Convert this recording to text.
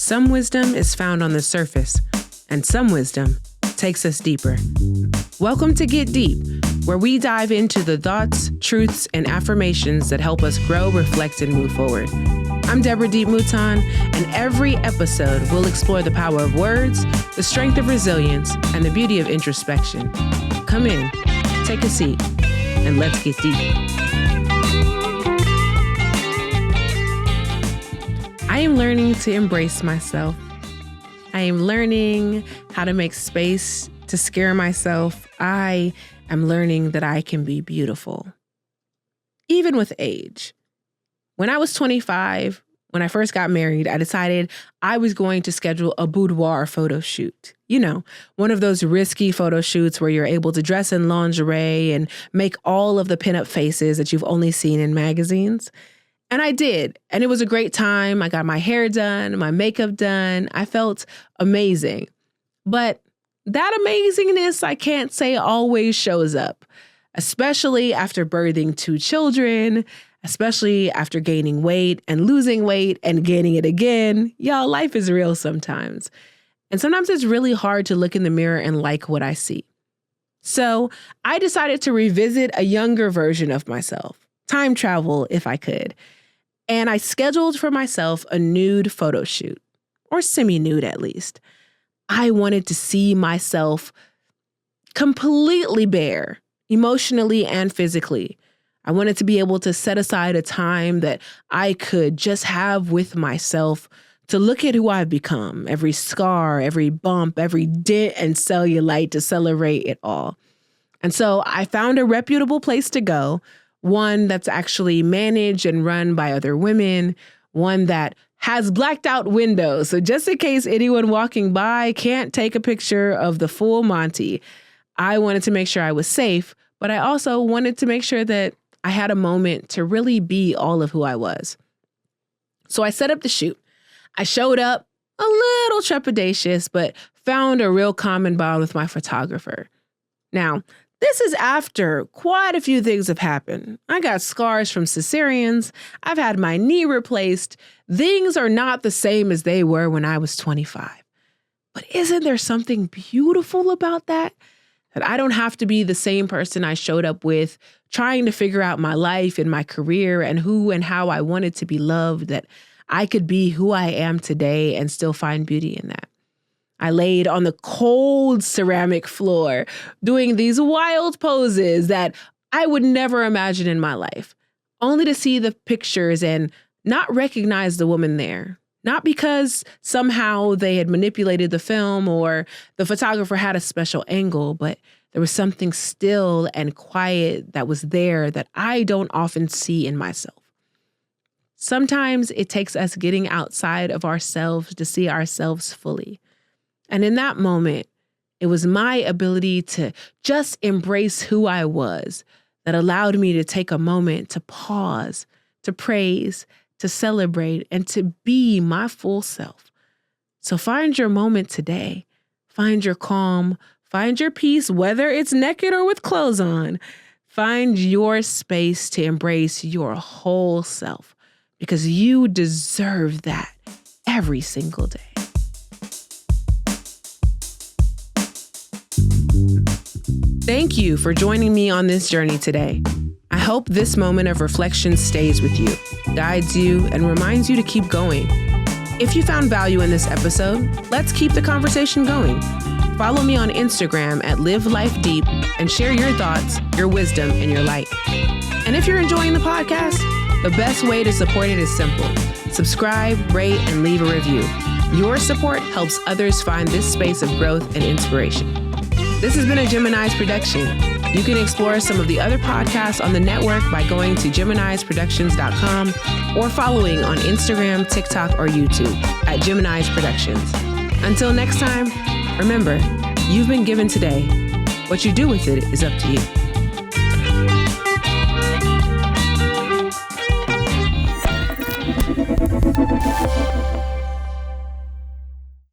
Some wisdom is found on the surface, and some wisdom takes us deeper. Welcome to Get Deep, where we dive into the thoughts, truths, and affirmations that help us grow, reflect, and move forward. I'm Deborah D.E.E.P, Mouton, and every episode we'll explore the power of words, the strength of resilience, and the beauty of introspection. Come in, take a seat, and let's get deep. I am learning to embrace myself. I am learning how to make space to scare myself. I am learning that I can be beautiful, even with age. When I was 25, when I first got married, I decided I was going to schedule a boudoir photo shoot. You know, one of those risky photo shoots where you're able to dress in lingerie and make all of the pinup faces that you've only seen in magazines. And I did. And it was a great time. I got my hair done, my makeup done. I felt amazing. But that amazingness, I can't say always shows up, especially after birthing 2 children, especially after gaining weight and losing weight and gaining it again. Y'all, life is real sometimes. And sometimes it's really hard to look in the mirror and like what I see. So I decided to revisit a younger version of myself, time travel if I could. And I scheduled for myself a nude photo shoot, or semi-nude at least. I wanted to see myself completely bare, emotionally and physically. I wanted to be able to set aside a time that I could just have with myself to look at who I've become, every scar, every bump, every dent and cellulite, to celebrate it all. And so I found a reputable place to go, one that's actually managed and run by other women, one that has blacked out windows. So just in case anyone walking by can't take a picture of the full Monty, I wanted to make sure I was safe, but I also wanted to make sure that I had a moment to really be all of who I was. So I set up the shoot. I showed up a little trepidatious, but found a real common bond with my photographer. Now, this is after quite a few things have happened. I got scars from cesareans. I've had my knee replaced. Things are not the same as they were when I was 25. But isn't there something beautiful about that? That I don't have to be the same person I showed up with, trying to figure out my life and my career and who and how I wanted to be loved, that I could be who I am today and still find beauty in that. I laid on the cold ceramic floor doing these wild poses that I would never imagine in my life, only to see the pictures and not recognize the woman there. Not because somehow they had manipulated the film or the photographer had a special angle, but there was something still and quiet that was there that I don't often see in myself. Sometimes it takes us getting outside of ourselves to see ourselves fully. And in that moment, it was my ability to just embrace who I was that allowed me to take a moment to pause, to praise, to celebrate, and to be my full self. So find your moment today. Find your calm. Find your peace, whether it's naked or with clothes on. Find your space to embrace your whole self, because you deserve that every single day. Thank you for joining me on this journey today. I hope this moment of reflection stays with you, guides you, and reminds you to keep going. If you found value in this episode, let's keep the conversation going. Follow me on Instagram at LiveLifeDeep and share your thoughts, your wisdom, and your light. And if you're enjoying the podcast, the best way to support it is simple. Subscribe, rate, and leave a review. Your support helps others find this space of growth and inspiration. This has been a Gemini's production. You can explore some of the other podcasts on the network by going to GeminisProductions.com or following on Instagram, TikTok, or YouTube at Gemini's Productions. Until next time, remember, you've been given today. What you do with it is up to you.